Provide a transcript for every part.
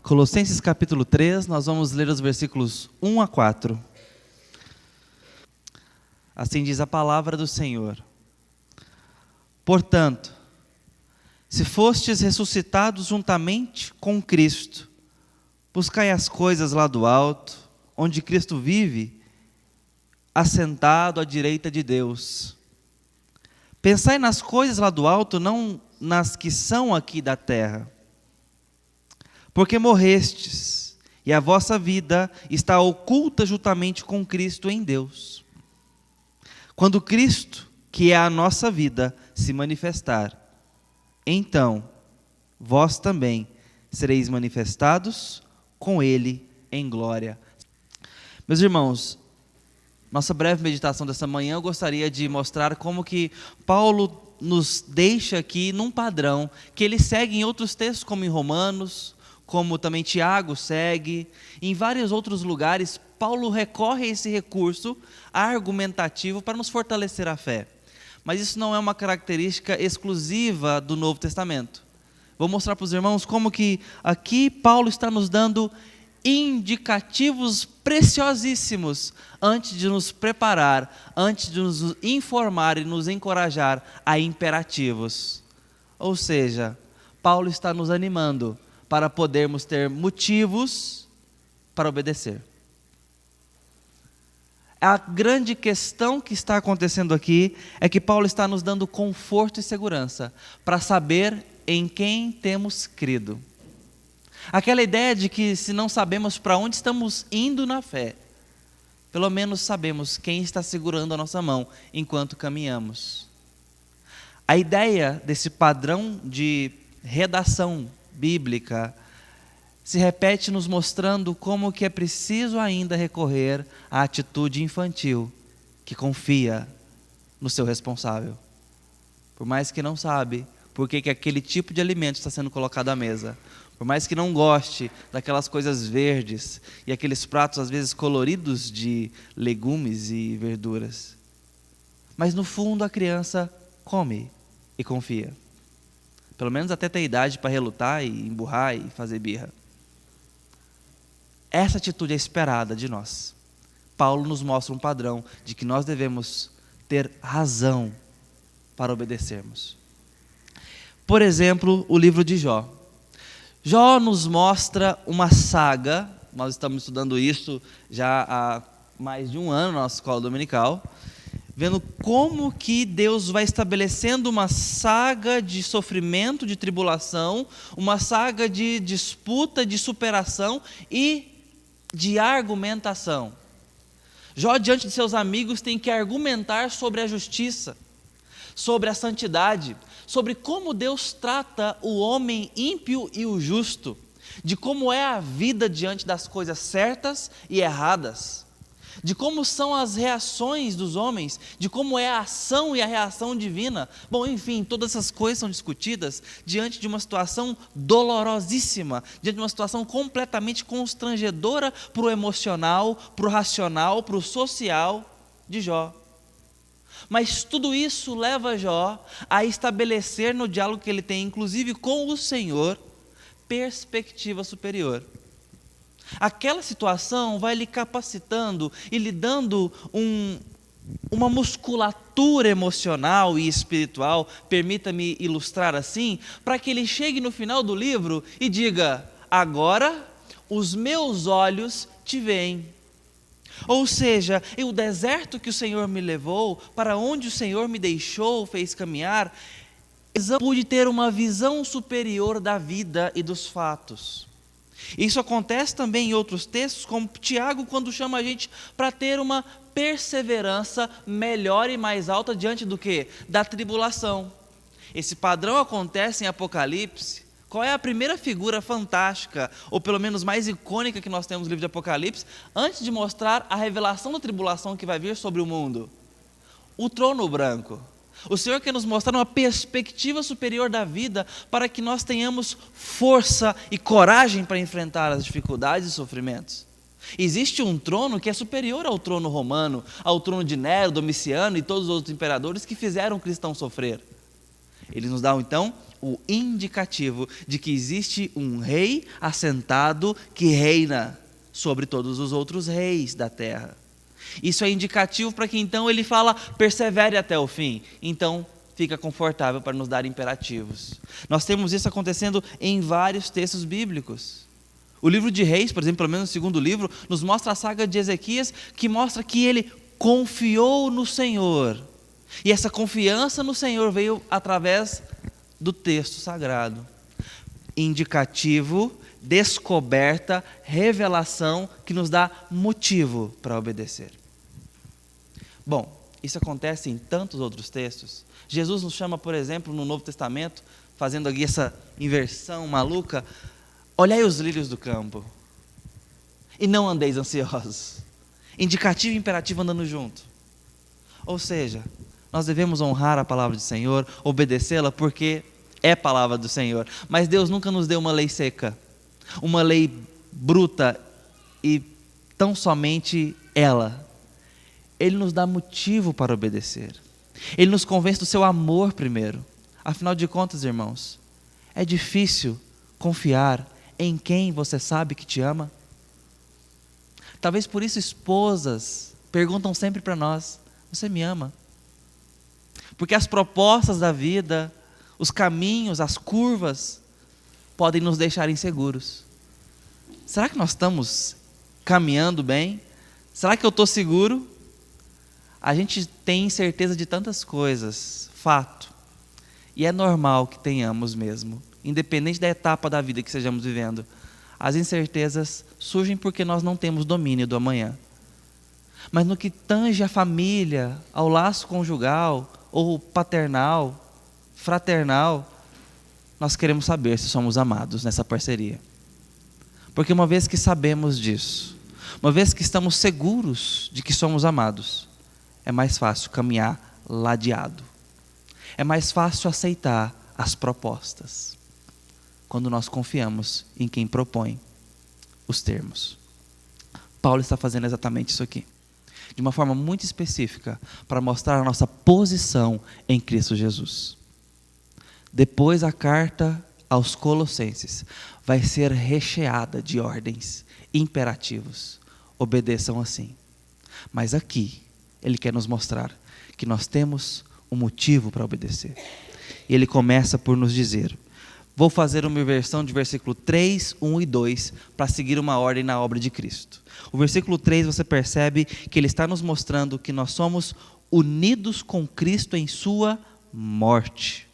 Colossenses capítulo 3, nós vamos ler os versículos 1 a 4. Assim diz a palavra do Senhor. Portanto, se fostes ressuscitados juntamente com Cristo, buscai as coisas lá do alto, onde Cristo vive, assentado à direita de Deus. Pensai nas coisas lá do alto, não nas que são aqui da terra. Porque morrestes, e a vossa vida está oculta juntamente com Cristo em Deus. Quando Cristo, que é a nossa vida, se manifestar, então vós também sereis manifestados com Ele em glória. Meus irmãos, nossa breve meditação dessa manhã, eu gostaria de mostrar como que Paulo nos deixa aqui num padrão que ele segue em outros textos, como em Romanos, como também Tiago segue, em vários outros lugares. Paulo recorre a esse recurso argumentativo para nos fortalecer a fé. Mas isso não é uma característica exclusiva do Novo Testamento. Vou mostrar para os irmãos como que aqui Paulo está nos dando indicativos preciosíssimos antes de nos preparar, antes de nos informar e nos encorajar a imperativos. Ou seja, Paulo está nos animando para podermos ter motivos para obedecer. A grande questão que está acontecendo aqui é que Paulo está nos dando conforto e segurança para saber em quem temos crido. Aquela ideia de que se não sabemos para onde estamos indo na fé, pelo menos sabemos quem está segurando a nossa mão enquanto caminhamos. A ideia desse padrão de redação bíblica se repete nos mostrando como que é preciso ainda recorrer à atitude infantil que confia no seu responsável. Por mais que não sabe por que aquele tipo de alimento está sendo colocado à mesa, por mais que não goste daquelas coisas verdes e aqueles pratos às vezes coloridos de legumes e verduras. Mas no fundo a criança come e confia. Pelo menos até ter idade para relutar e emburrar e fazer birra. Essa atitude é esperada de nós. Paulo nos mostra um padrão de que nós devemos ter razão para obedecermos. Por exemplo, o livro de Jó. Jó nos mostra uma saga, nós estamos estudando isso já há mais de um ano na nossa escola dominical, vendo como que Deus vai estabelecendo uma saga de sofrimento, de tribulação, uma saga de disputa, de superação e de argumentação. Jó, diante de seus amigos, tem que argumentar sobre a justiça, sobre a santidade, sobre como Deus trata o homem ímpio e o justo, de como é a vida diante das coisas certas e erradas, de como são as reações dos homens, de como é a ação e a reação divina. Bom, enfim, todas essas coisas são discutidas diante de uma situação dolorosíssima, diante de uma situação completamente constrangedora para o emocional, para o racional, para o social de Jó. Mas tudo isso leva Jó a estabelecer no diálogo que ele tem, inclusive com o Senhor, perspectiva superior. Aquela situação vai lhe capacitando e lhe dando uma musculatura emocional e espiritual, permita-me ilustrar assim, para que ele chegue no final do livro e diga: agora os meus olhos te veem. Ou seja, o deserto que o Senhor me levou, para onde o Senhor me deixou, fez caminhar, eu pude ter uma visão superior da vida e dos fatos. Isso acontece também em outros textos, como Tiago, quando chama a gente para ter uma perseverança melhor e mais alta diante do quê? Da tribulação. Esse padrão acontece em Apocalipse. Qual é a primeira figura fantástica, ou pelo menos mais icônica que nós temos no livro de Apocalipse, antes de mostrar a revelação da tribulação que vai vir sobre o mundo? O trono branco. O Senhor quer nos mostrar uma perspectiva superior da vida para que nós tenhamos força e coragem para enfrentar as dificuldades e sofrimentos. Existe um trono que é superior ao trono romano, ao trono de Nero, Domiciano e todos os outros imperadores que fizeram o cristão sofrer. Ele nos dá, então, o indicativo de que existe um rei assentado que reina sobre todos os outros reis da terra. Isso é indicativo para que então ele fala, persevere até o fim. Então, fica confortável para nos dar imperativos. Nós temos isso acontecendo em vários textos bíblicos. O livro de Reis, por exemplo, pelo menos no segundo livro, nos mostra a saga de Ezequias, que mostra que ele confiou no Senhor. E essa confiança no Senhor veio através do texto sagrado. Indicativo, descoberta, revelação que nos dá motivo para obedecer. Bom, isso acontece em tantos outros textos. Jesus nos chama, por exemplo, no Novo Testamento, fazendo aqui essa inversão maluca, olhai os lírios do campo e não andeis ansiosos. Indicativo e imperativo andando junto. Ou seja, nós devemos honrar a palavra do Senhor, obedecê-la porque é palavra do Senhor. Mas Deus nunca nos deu uma lei seca, uma lei bruta e tão somente ela. Ele nos dá motivo para obedecer. Ele nos convence do seu amor primeiro. Afinal de contas, irmãos, é difícil confiar em quem você sabe que te ama? Talvez por isso esposas perguntam sempre para nós, você me ama? Porque as propostas da vida, os caminhos, as curvas, podem nos deixar inseguros. Será que nós estamos caminhando bem? Será que eu estou seguro? A gente tem certeza de tantas coisas, fato. E é normal que tenhamos mesmo, independente da etapa da vida que estejamos vivendo. As incertezas surgem porque nós não temos domínio do amanhã. Mas no que tange a família, ao laço conjugal, ou paternal, fraternal, nós queremos saber se somos amados nessa parceria. Porque uma vez que sabemos disso, uma vez que estamos seguros de que somos amados, é mais fácil caminhar ladeado. É mais fácil aceitar as propostas, quando nós confiamos em quem propõe os termos. Paulo está fazendo exatamente isso aqui, de uma forma muito específica, para mostrar a nossa posição em Cristo Jesus. Depois a carta aos Colossenses vai ser recheada de ordens, imperativos. Obedeçam assim. Mas aqui, ele quer nos mostrar que nós temos um motivo para obedecer. E ele começa por nos dizer, vou fazer uma inversão de versículo 3, 1 e 2, para seguir uma ordem na obra de Cristo. O versículo 3 você percebe que ele está nos mostrando que nós somos unidos com Cristo em sua morte.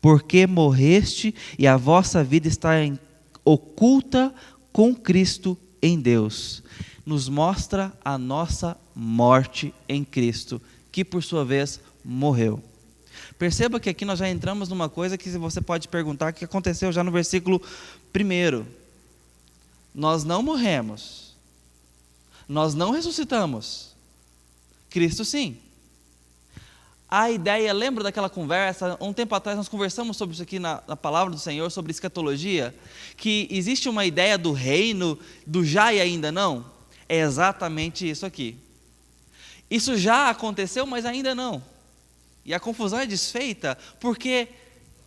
Porque morreste e a vossa vida está oculta com Cristo em Deus. Nos mostra a nossa morte em Cristo, que por sua vez morreu. Perceba que aqui nós já entramos numa coisa que você pode perguntar, que aconteceu já no versículo 1. Nós não morremos, nós não ressuscitamos, Cristo sim. A ideia, lembra daquela conversa, um tempo atrás nós conversamos sobre isso aqui na palavra do Senhor, sobre escatologia, que existe uma ideia do reino, do já e ainda não? É exatamente isso aqui. Isso já aconteceu, mas ainda não. E a confusão é desfeita porque,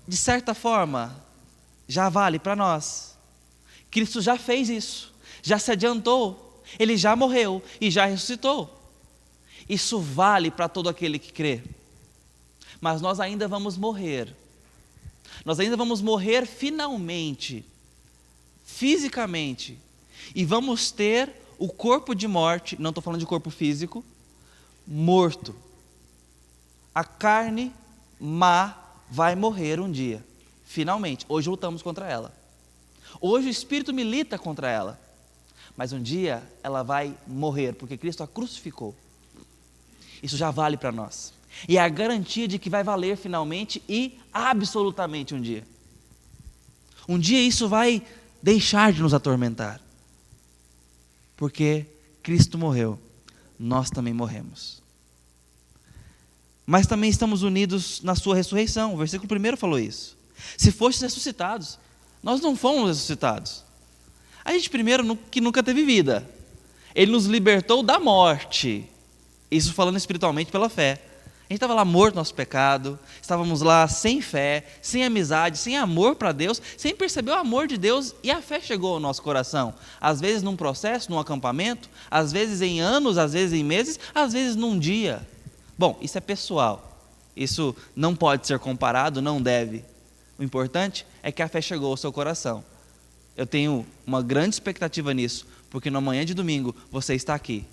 de certa forma, já vale para nós. Cristo já fez isso, já se adiantou, Ele já morreu e já ressuscitou. Isso vale para todo aquele que crê. Mas nós ainda vamos morrer. Nós ainda vamos morrer finalmente, fisicamente. E vamos ter o corpo de morte, não estou falando de corpo físico, morto. A carne má vai morrer um dia, finalmente. Hoje lutamos contra ela. Hoje o Espírito milita contra ela. Mas um dia ela vai morrer, porque Cristo a crucificou. Isso já vale para nós. E é a garantia de que vai valer finalmente e absolutamente um dia. Um dia isso vai deixar de nos atormentar. Porque Cristo morreu, nós também morremos. Mas também estamos unidos na sua ressurreição. O versículo 1 falou isso. Se fostes ressuscitados, nós não fomos ressuscitados. A gente primeiro que nunca teve vida. Ele nos libertou da morte. Isso falando espiritualmente pela fé. A gente estava lá morto no nosso pecado, estávamos lá sem fé, sem amizade, sem amor para Deus, sem perceber o amor de Deus, e a fé chegou ao nosso coração. Às vezes num processo, num acampamento, às vezes em anos, às vezes em meses, às vezes num dia. Bom, isso é pessoal, isso não pode ser comparado, não deve. O importante é que a fé chegou ao seu coração. Eu tenho uma grande expectativa nisso, porque na manhã de domingo você está aqui.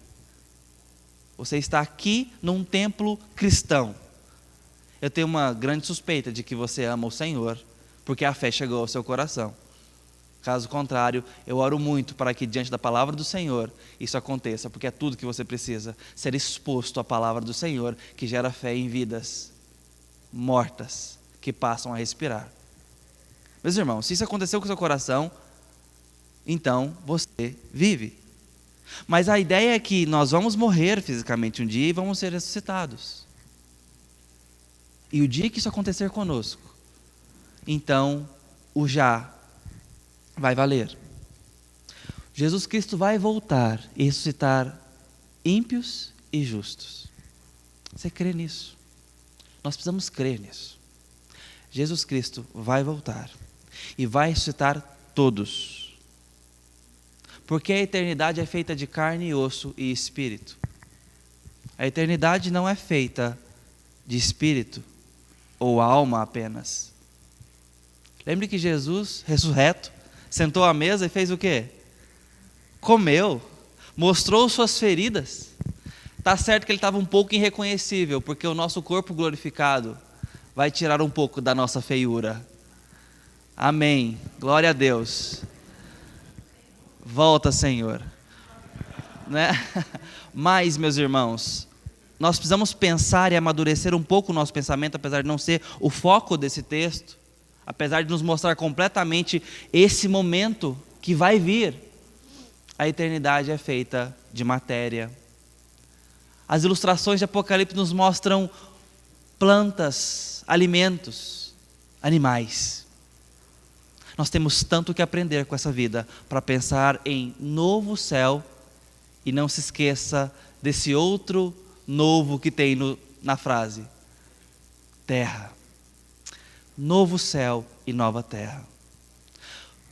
Você está aqui num templo cristão. Eu tenho uma grande suspeita de que você ama o Senhor, porque a fé chegou ao seu coração. Caso contrário, eu oro muito para que diante da palavra do Senhor isso aconteça, porque é tudo que você precisa, ser exposto à palavra do Senhor, que gera fé em vidas mortas, que passam a respirar. Meus irmãos, se isso aconteceu com o seu coração, então você vive. Mas a ideia é que nós vamos morrer fisicamente um dia e vamos ser ressuscitados. E o dia que isso acontecer conosco, então o já vai valer. Jesus Cristo vai voltar e ressuscitar ímpios e justos. Você crê nisso? Nós precisamos crer nisso. Jesus Cristo vai voltar e vai ressuscitar todos. Porque a eternidade é feita de carne, osso e espírito. A eternidade não é feita de espírito ou alma apenas. Lembre que Jesus, ressurreto, sentou à mesa e fez o quê? Comeu, mostrou suas feridas. Está certo que ele estava um pouco irreconhecível, porque o nosso corpo glorificado vai tirar um pouco da nossa feiura. Amém. Glória a Deus. Volta, Senhor. Né? Mas, meus irmãos, nós precisamos pensar e amadurecer um pouco o nosso pensamento, apesar de não ser o foco desse texto, apesar de nos mostrar completamente esse momento que vai vir. A eternidade é feita de matéria. As ilustrações de Apocalipse nos mostram plantas, alimentos, animais. Nós temos tanto que aprender com essa vida para pensar em novo céu e não se esqueça desse outro novo que tem na frase. Terra. Novo céu e nova terra.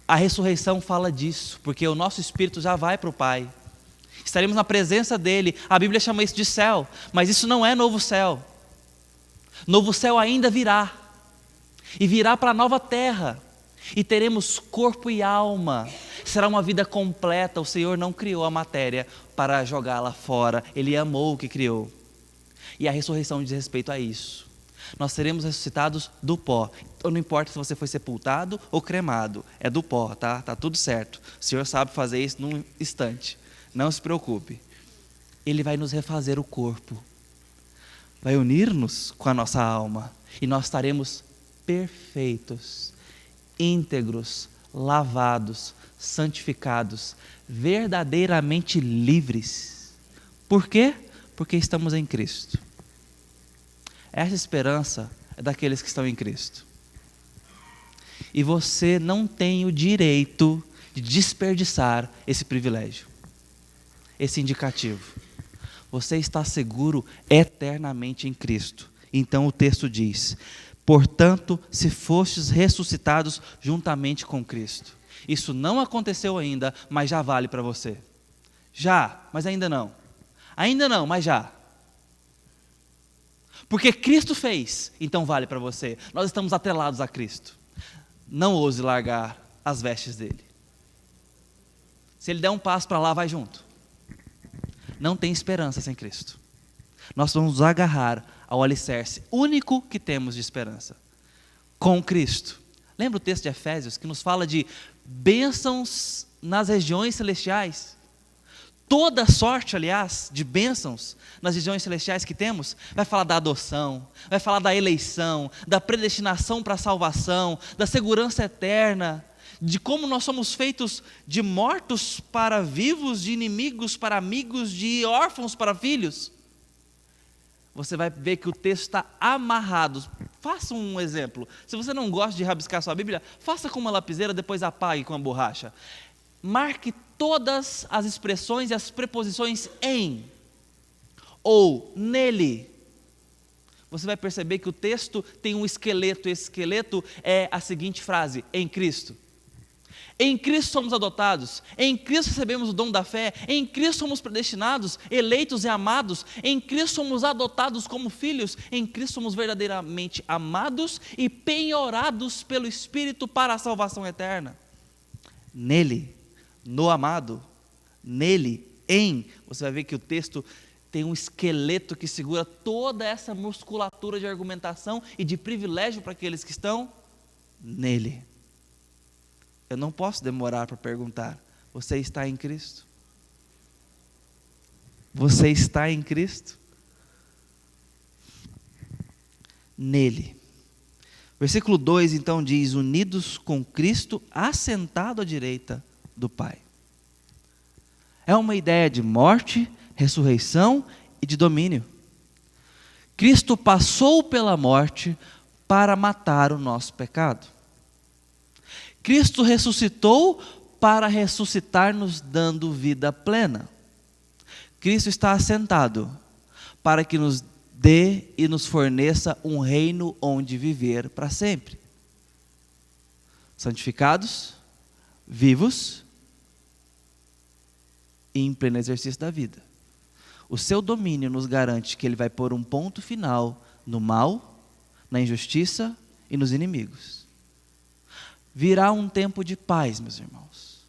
A ressurreição fala disso, porque o nosso espírito já vai para o Pai. Estaremos na presença dele. A Bíblia chama isso de céu, mas isso não é novo céu. Novo céu ainda virá. E virá para a nova terra. E teremos corpo e alma. Será uma vida completa. O Senhor não criou a matéria para jogá-la fora. Ele amou o que criou. E a ressurreição diz respeito a isso. Nós seremos ressuscitados do pó. Então não importa se você foi sepultado ou cremado. É do pó, tá? Tá tudo certo. O Senhor sabe fazer isso num instante. Não se preocupe. Ele vai nos refazer o corpo. Vai unir-nos com a nossa alma. E nós estaremos perfeitos, íntegros, lavados, santificados, verdadeiramente livres. Por quê? Porque estamos em Cristo. Essa esperança é daqueles que estão em Cristo. E você não tem o direito de desperdiçar esse privilégio, esse indicativo. Você está seguro eternamente em Cristo. Então o texto diz: portanto, se fostes ressuscitados juntamente com Cristo. Isso não aconteceu ainda, mas já vale para você. Já, mas ainda não. Ainda não, mas já. Porque Cristo fez, então vale para você. Nós estamos atrelados a Cristo. Não ouse largar as vestes dele. Se ele der um passo para lá, vai junto. Não tem esperança sem Cristo. Nós vamos nos agarrar ao alicerce único que temos de esperança, com Cristo. Lembra o texto de Efésios que nos fala de bênçãos nas regiões celestiais? Toda sorte, aliás, de bênçãos nas regiões celestiais que temos, vai falar da adoção, vai falar da eleição, da predestinação para a salvação, da segurança eterna, de como nós somos feitos de mortos para vivos, de inimigos para amigos, de órfãos para filhos. Você vai ver que o texto está amarrado. Faça um exemplo. Se você não gosta de rabiscar sua Bíblia, faça com uma lapiseira, depois apague com a borracha. Marque todas as expressões e as preposições em ou nele. você vai perceber que o texto tem um esqueleto. Esse esqueleto é a seguinte frase: em Cristo. Em Cristo somos adotados, em Cristo recebemos o dom da fé, em Cristo somos predestinados, eleitos e amados, em Cristo somos adotados como filhos, em Cristo somos verdadeiramente amados e penhorados pelo Espírito para a salvação eterna. Nele, no amado, nele, você vai ver que o texto tem um esqueleto que segura toda essa musculatura de argumentação e de privilégio para aqueles que estão nele. Eu não posso demorar para perguntar: você está em Cristo? Você está em Cristo? Nele. Versículo 2 então diz: unidos com Cristo, assentado à direita do Pai. É uma ideia de morte, ressurreição e de domínio. Cristo passou pela morte para matar o nosso pecado. Cristo ressuscitou para ressuscitar, nos dando vida plena. Cristo está assentado para que nos dê e nos forneça um reino onde viver para sempre. Santificados, vivos e em pleno exercício da vida. O seu domínio nos garante que Ele vai pôr um ponto final no mal, na injustiça e nos inimigos. Virá um tempo de paz, meus irmãos.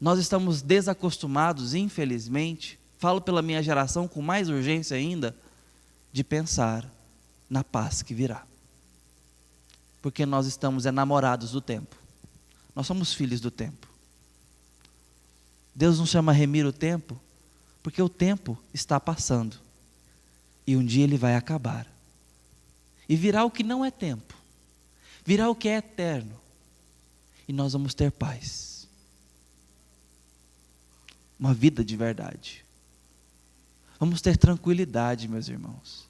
Nós estamos desacostumados, infelizmente, falo pela minha geração com mais urgência ainda, de pensar na paz que virá. Porque nós estamos enamorados do tempo. Nós somos filhos do tempo. Deus nos chama a remir o tempo, porque o tempo está passando. E um dia ele vai acabar. E virá o que não é tempo. Virá o que é eterno. E nós vamos ter paz. Uma vida de verdade. Vamos ter tranquilidade, meus irmãos.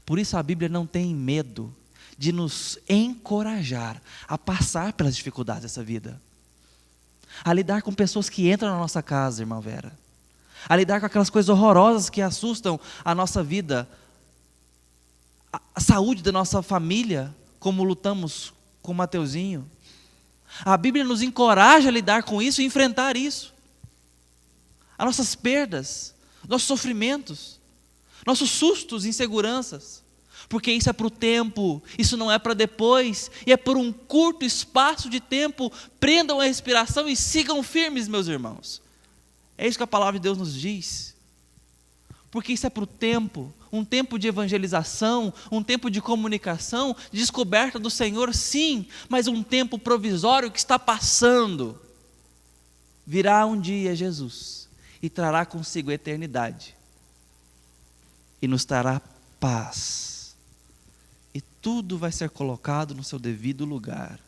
Por isso a Bíblia não tem medo de nos encorajar a passar pelas dificuldades dessa vida. A lidar com pessoas que entram na nossa casa, irmã Vera. A lidar com aquelas coisas horrorosas que assustam a nossa vida. A saúde da nossa família, como lutamos com o Mateuzinho. A Bíblia nos encoraja a lidar com isso e enfrentar isso. As nossas perdas, nossos sofrimentos, nossos sustos, inseguranças. Porque isso é para o tempo, isso não é para depois, e é por um curto espaço de tempo. Prendam a respiração e sigam firmes, meus irmãos. É isso que a palavra de Deus nos diz. Porque isso é para o tempo, um tempo de evangelização, um tempo de comunicação, de descoberta do Senhor, sim, mas um tempo provisório que está passando. Virá um dia Jesus e trará consigo a eternidade e nos trará paz, e tudo vai ser colocado no seu devido lugar,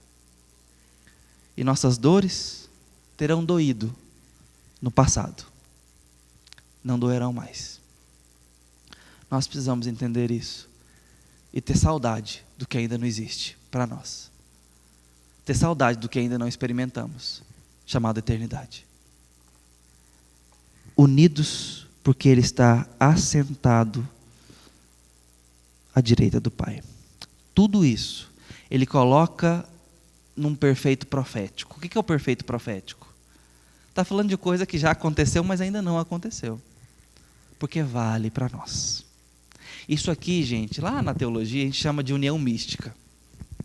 e nossas dores terão doído no passado, não doerão mais. Nós precisamos entender isso e ter saudade do que ainda não existe para nós. Ter saudade do que ainda não experimentamos, chamado eternidade. Unidos porque Ele está assentado à direita do Pai. Tudo isso Ele coloca num perfeito profético. O que é o perfeito profético? Está falando de coisa que já aconteceu, mas ainda não aconteceu. Porque vale para nós. Isso aqui, gente, lá na teologia a gente chama de união mística.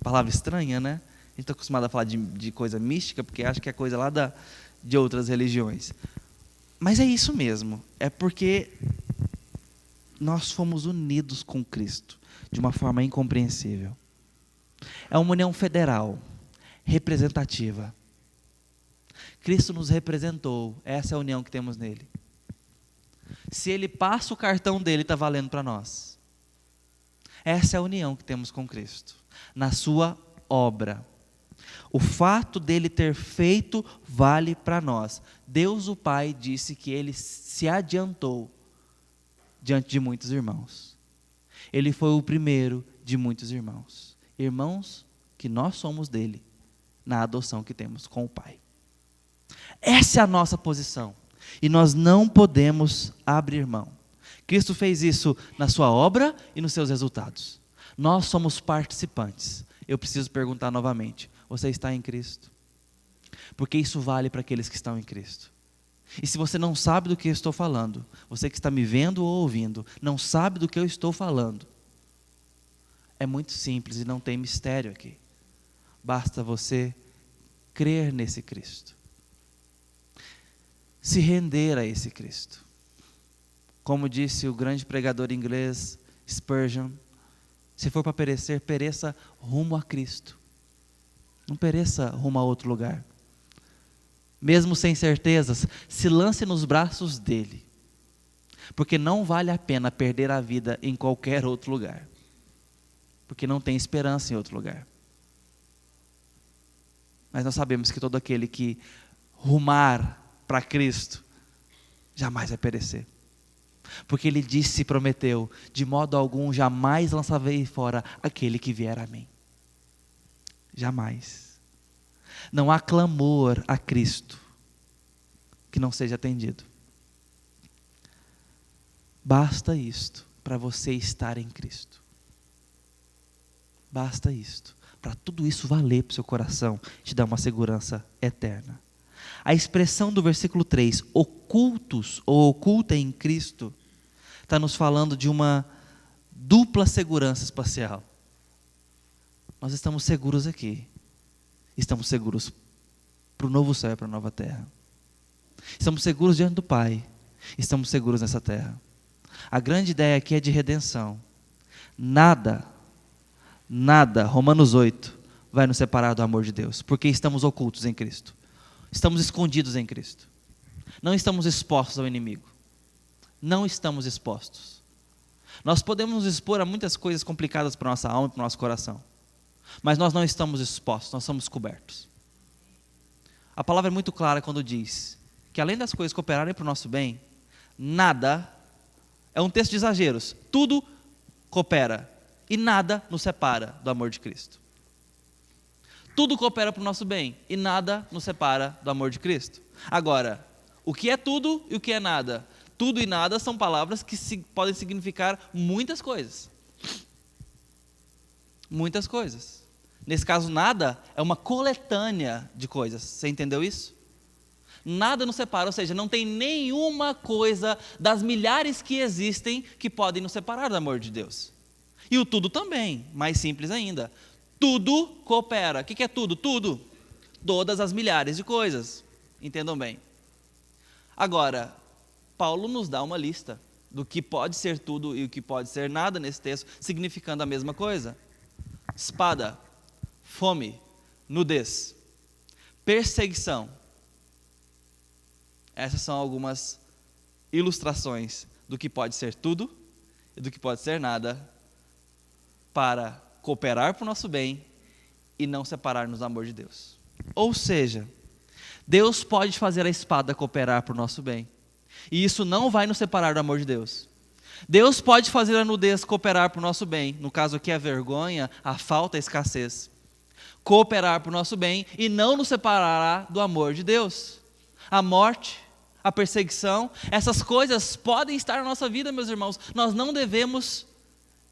Palavra estranha, né? A gente está acostumado a falar de coisa mística, porque acha que é coisa lá de outras religiões. Mas é isso mesmo. É porque nós fomos unidos com Cristo de uma forma incompreensível. É uma união federal, representativa. Cristo nos representou. Essa é a união que temos nele. Se Ele passa o cartão dele, está valendo para nós. Essa é a união que temos com Cristo, na sua obra. O fato dele ter feito vale para nós. Deus o Pai disse que Ele se adiantou diante de muitos irmãos. Ele foi o primeiro de muitos irmãos. Irmãos que nós somos dele, na adoção que temos com o Pai. Essa é a nossa posição. E nós não podemos abrir mão. Cristo fez isso na sua obra e nos seus resultados. Nós somos participantes. Eu preciso perguntar novamente: você está em Cristo? Porque isso vale para aqueles que estão em Cristo. E se você não sabe do que eu estou falando, você que está me vendo ou ouvindo, não sabe do que eu estou falando, é muito simples e não tem mistério aqui. Basta você crer nesse Cristo. Se render a esse Cristo. Como disse o grande pregador inglês Spurgeon, se for para perecer, pereça rumo a Cristo. Não pereça rumo a outro lugar. Mesmo sem certezas, se lance nos braços dele. Porque não vale a pena perder a vida em qualquer outro lugar. Porque não tem esperança em outro lugar. Mas nós sabemos que todo aquele que rumar para Cristo jamais vai perecer. Porque ele disse e prometeu: de modo algum jamais lançarei fora aquele que vier a mim. Jamais. Não há clamor a Cristo que não seja atendido. Basta isto para você estar em Cristo. Basta isto. Para tudo isso valer para o seu coração, te dar uma segurança eterna. A expressão do versículo 3, ocultos ou oculta em Cristo, está nos falando de uma dupla segurança espacial. Nós estamos seguros aqui. Estamos seguros para o novo céu e para a nova terra. Estamos seguros diante do Pai. Estamos seguros nessa terra. A grande ideia aqui é de redenção. Nada, Romanos 8, vai nos separar do amor de Deus, porque estamos ocultos em Cristo. Estamos escondidos em Cristo. Não estamos expostos ao inimigo. Não estamos expostos. Nós podemos nos expor a muitas coisas complicadas para a nossa alma e para o nosso coração. Mas nós não estamos expostos, nós somos cobertos. A palavra é muito clara quando diz que além das coisas cooperarem para o nosso bem, nada, é um texto de exageros, tudo coopera e nada nos separa do amor de Cristo. Tudo coopera para o nosso bem e nada nos separa do amor de Cristo. Agora, o que é tudo e o que é nada? Tudo e nada são palavras que podem significar muitas coisas. Muitas coisas. Nesse caso, nada é uma coletânea de coisas. Você entendeu isso? Nada nos separa, ou seja, não tem nenhuma coisa das milhares que existem que podem nos separar do amor de Deus. E o tudo também, mais simples ainda. Tudo coopera. O que é tudo? Tudo. Todas as milhares de coisas. Entendam bem. Agora, Paulo nos dá uma lista do que pode ser tudo e o que pode ser nada nesse texto, significando a mesma coisa. Espada, fome, nudez, perseguição. Essas são algumas ilustrações do que pode ser tudo e do que pode ser nada para cooperar para o nosso bem e não separar-nos do amor de Deus. Ou seja, Deus pode fazer a espada cooperar para o nosso bem e isso não vai nos separar do amor de Deus. Deus pode fazer a nudez cooperar para o nosso bem, no caso aqui a vergonha, a falta, a escassez, cooperar para o nosso bem e não nos separará do amor de Deus. A morte, a perseguição, essas coisas podem estar na nossa vida, meus irmãos. Nós não devemos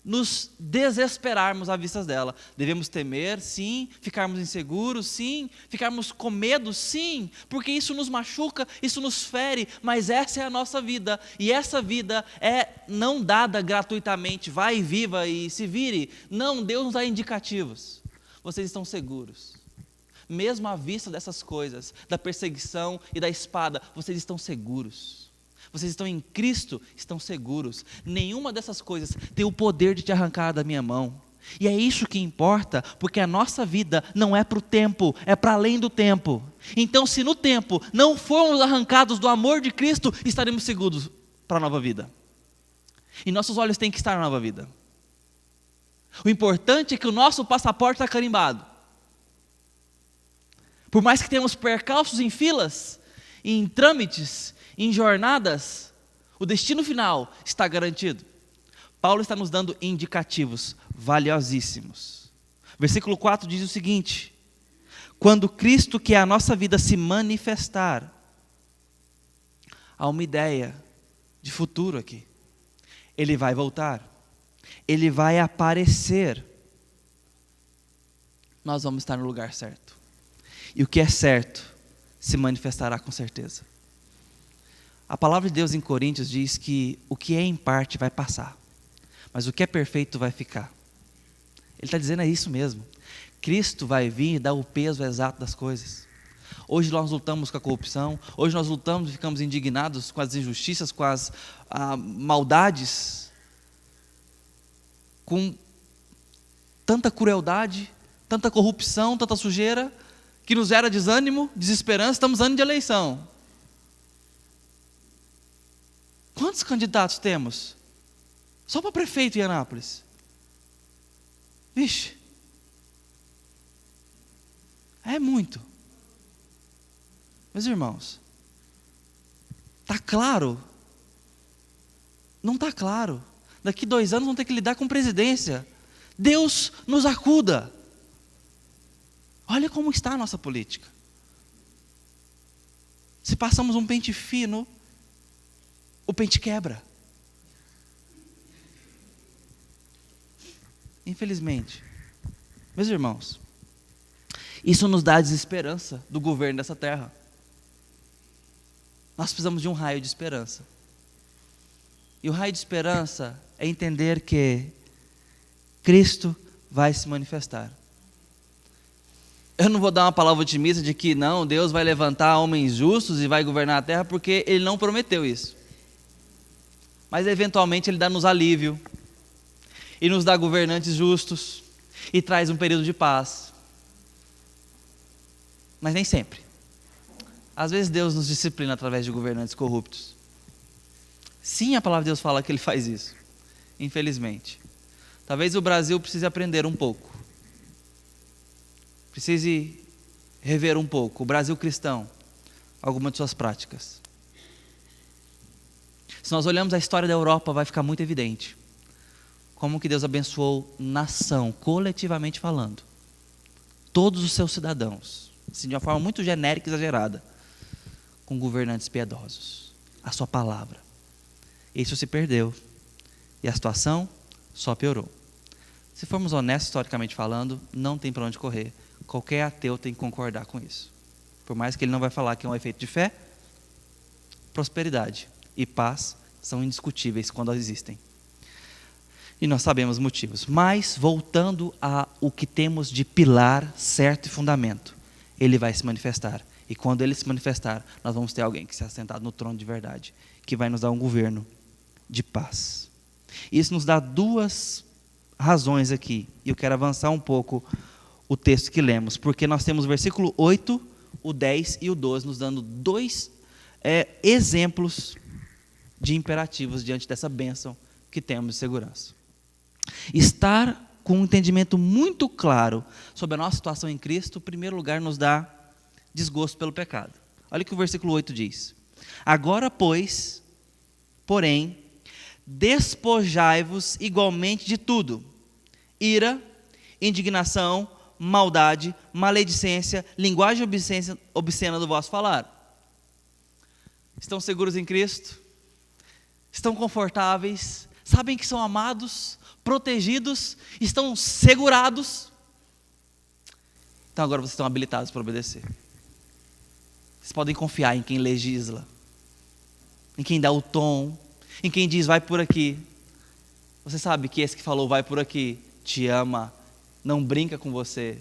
nos desesperarmos à vista dela. Devemos temer, sim, ficarmos inseguros, sim, ficarmos com medo, sim, porque isso nos machuca, isso nos fere, mas essa é a nossa vida, e essa vida é não dada gratuitamente, vai e viva e se vire. Não, Deus nos dá indicativos. Vocês estão seguros. Mesmo à vista dessas coisas, da perseguição e da espada, vocês estão seguros. Vocês estão em Cristo, estão seguros. Nenhuma dessas coisas tem o poder de te arrancar da minha mão. E é isso que importa, porque a nossa vida não é para o tempo, é para além do tempo. Então, se no tempo não formos arrancados do amor de Cristo, estaremos seguros para a nova vida. E nossos olhos têm que estar na nova vida. O importante é que o nosso passaporte está carimbado. Por mais que tenhamos percalços em filas, em trâmites, em jornadas, o destino final está garantido. Paulo está nos dando indicativos valiosíssimos. Versículo 4 diz o seguinte: quando Cristo, que é a nossa vida, se manifestar, há uma ideia de futuro aqui. Ele vai voltar. Ele vai aparecer. Nós vamos estar no lugar certo. E o que é certo se manifestará com certeza. A palavra de Deus em Coríntios diz que o que é em parte vai passar, mas o que é perfeito vai ficar. Ele está dizendo isso mesmo. Cristo vai vir e dar o peso exato das coisas. Hoje nós lutamos com a corrupção, hoje nós lutamos e ficamos indignados com as injustiças, com as maldades, com tanta crueldade, tanta corrupção, tanta sujeira, que nos gera desânimo, desesperança. Estamos ano de eleição. Quantos candidatos temos? Só para prefeito em Anápolis. Vixe. É muito. Meus irmãos, está claro? Não está claro. Daqui 2 anos vamos ter que lidar com presidência. Deus nos acuda. Olha como está a nossa política. Se passamos um pente fino, o pente quebra. Infelizmente. Meus irmãos, isso nos dá a desesperança do governo dessa terra. Nós precisamos de um raio de esperança. E o raio de esperança é entender que Cristo vai se manifestar. Eu não vou dar uma palavra otimista de que não, Deus vai levantar homens justos e vai governar a terra, porque Ele não prometeu isso. Mas eventualmente Ele dá-nos alívio, e nos dá governantes justos, e traz um período de paz. Mas nem sempre. Às vezes Deus nos disciplina através de governantes corruptos. Sim, a palavra de Deus fala que Ele faz isso, infelizmente. Talvez o Brasil precise aprender um pouco. Precise rever um pouco, o Brasil cristão, algumas de suas práticas. Se nós olharmos a história da Europa, vai ficar muito evidente como que Deus abençoou nação, coletivamente falando, todos os seus cidadãos, assim, de uma forma muito genérica e exagerada, com governantes piedosos. A sua palavra. Isso se perdeu e a situação só piorou. Se formos honestos historicamente falando, não tem para onde correr. Qualquer ateu tem que concordar com isso. Por mais que ele não vai falar que é um efeito de fé, prosperidade e paz são indiscutíveis quando existem. E nós sabemos motivos. Mas, voltando ao que temos de pilar, certo e fundamento, Ele vai se manifestar. E quando Ele se manifestar, nós vamos ter alguém que se assentado no trono de verdade, que vai nos dar um governo de paz. Isso nos dá 2 razões aqui. E eu quero avançar um pouco o texto que lemos, porque nós temos o versículo 8, o 10 e o 12, nos dando 2 exemplos de imperativos diante dessa bênção que temos de segurança. Estar com um entendimento muito claro sobre a nossa situação em Cristo, em primeiro lugar, nos dá desgosto pelo pecado. Olha o que o versículo 8 diz. Agora, pois, porém, despojai-vos igualmente de tudo: ira, indignação, maldade, maledicência, linguagem obscena do vosso falar. Estão seguros em Cristo? Estão confortáveis? Sabem que são amados, protegidos, estão segurados? Então agora vocês estão habilitados para obedecer. Vocês podem confiar em quem legisla, em quem dá o tom, em quem diz vai por aqui. Você sabe que esse que falou vai por aqui te ama, não brinca com você,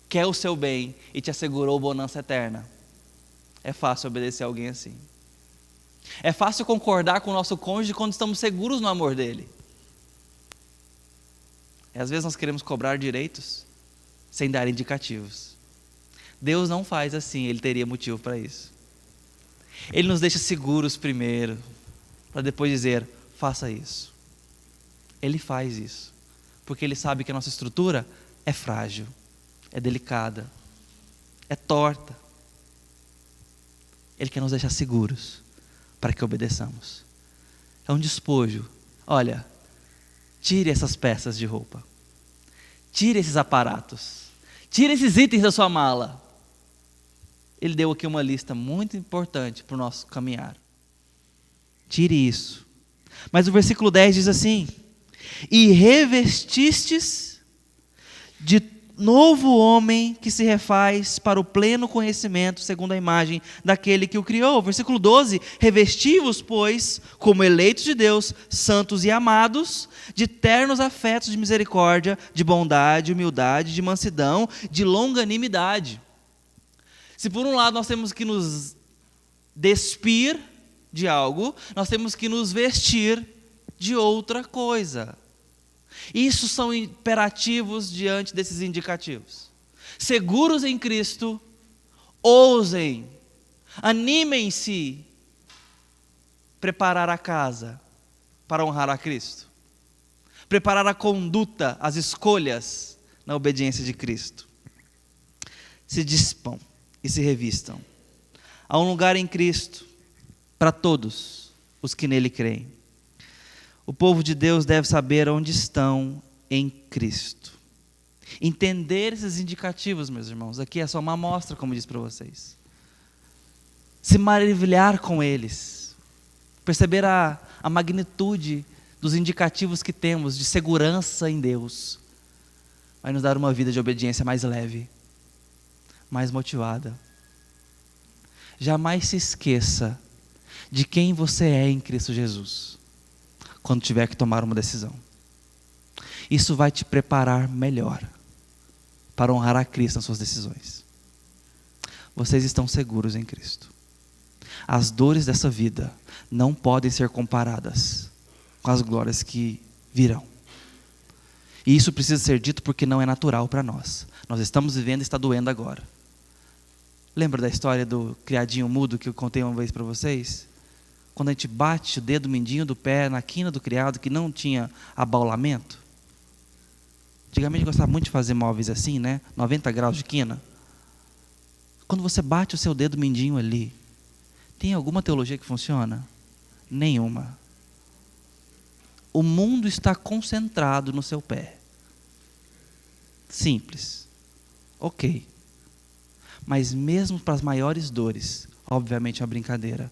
quer o seu bem e te assegurou bonança eterna. É fácil obedecer a alguém assim. É fácil concordar com o nosso cônjuge quando estamos seguros no amor dele. E às vezes nós queremos cobrar direitos sem dar indicativos. Deus não faz assim, Ele teria motivo para isso. Ele nos deixa seguros primeiro, para depois dizer, faça isso. Ele faz isso, porque Ele sabe que a nossa estrutura é frágil, é delicada, é torta. Ele quer nos deixar seguros, para que obedeçamos. É um despojo. Olha, tire essas peças de roupa, tire esses aparatos, tire esses itens da sua mala. Ele deu aqui uma lista muito importante para o nosso caminhar. Tire isso. Mas o versículo 10 diz assim: e revestistes de novo homem que se refaz para o pleno conhecimento, segundo a imagem daquele que o criou. Versículo 12: revesti-vos, pois, como eleitos de Deus, santos e amados, de ternos afetos de misericórdia, de bondade, humildade, de mansidão, de longanimidade. Se por um lado nós temos que nos despir de algo, nós temos que nos vestir de outra coisa. Isso são imperativos diante desses indicativos. Seguros em Cristo, ousem, animem-se, preparar a casa para honrar a Cristo, preparar a conduta, as escolhas na obediência de Cristo. Se dispam e se revistam. Há um lugar em Cristo para todos os que nele creem. O povo de Deus deve saber onde estão em Cristo. Entender esses indicativos, meus irmãos, aqui é só uma amostra, como disse para vocês. Se maravilhar com eles. Perceber a magnitude dos indicativos que temos de segurança em Deus. Vai nos dar uma vida de obediência mais leve, mais motivada. Jamais se esqueça de quem você é em Cristo Jesus, quando tiver que tomar uma decisão. Isso vai te preparar melhor para honrar a Cristo nas suas decisões. Vocês estão seguros em Cristo. As dores dessa vida não podem ser comparadas com as glórias que virão. E isso precisa ser dito porque não é natural para nós. Nós estamos vivendo e está doendo agora. Lembra da história do criadinho mudo que eu contei uma vez para vocês? Quando a gente bate o dedo mindinho do pé na quina do criado que não tinha abaulamento. Antigamente eu gostava muito de fazer móveis assim, né? 90 graus de quina. Quando você bate o seu dedo mindinho ali, tem alguma teologia que funciona? Nenhuma. O mundo está concentrado no seu pé. Simples. Ok. Mas mesmo para as maiores dores, obviamente é uma brincadeira,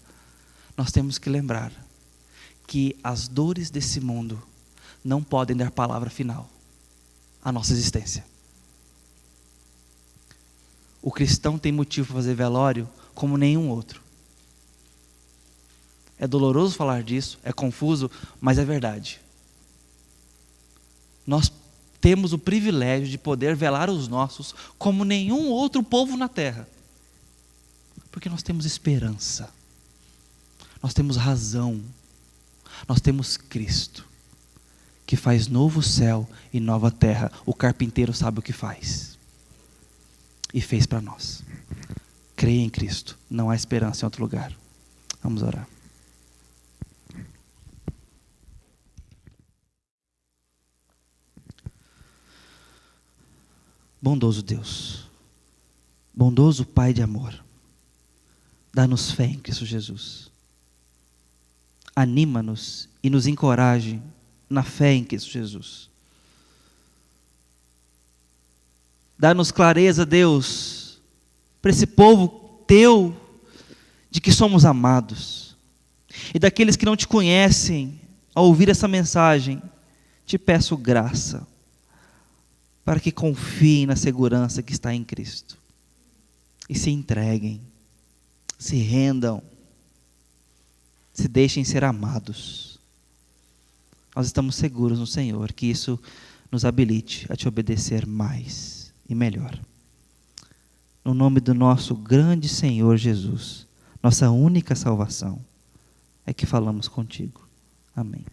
nós temos que lembrar que as dores desse mundo não podem dar palavra final à nossa existência. O cristão tem motivo para fazer velório como nenhum outro. É doloroso falar disso, é confuso, mas é verdade. Nós temos o privilégio de poder velar os nossos como nenhum outro povo na terra. Porque nós temos esperança. Nós temos razão, nós temos Cristo, que faz novo céu e nova terra. O carpinteiro sabe o que faz, e fez para nós. Creia em Cristo, não há esperança em outro lugar. Vamos orar. Bondoso Deus, bondoso Pai de amor, dá-nos fé em Cristo Jesus. Anima-nos e nos encoraje na fé em Cristo Jesus. Dá-nos clareza, Deus, para esse povo teu, de que somos amados. E daqueles que não te conhecem, ao ouvir essa mensagem, te peço graça, para que confiem na segurança que está em Cristo. E se entreguem, se rendam, se deixem ser amados. Nós estamos seguros no Senhor, que isso nos habilite a te obedecer mais e melhor. No nome do nosso grande Senhor Jesus, nossa única salvação, é que falamos contigo. Amém.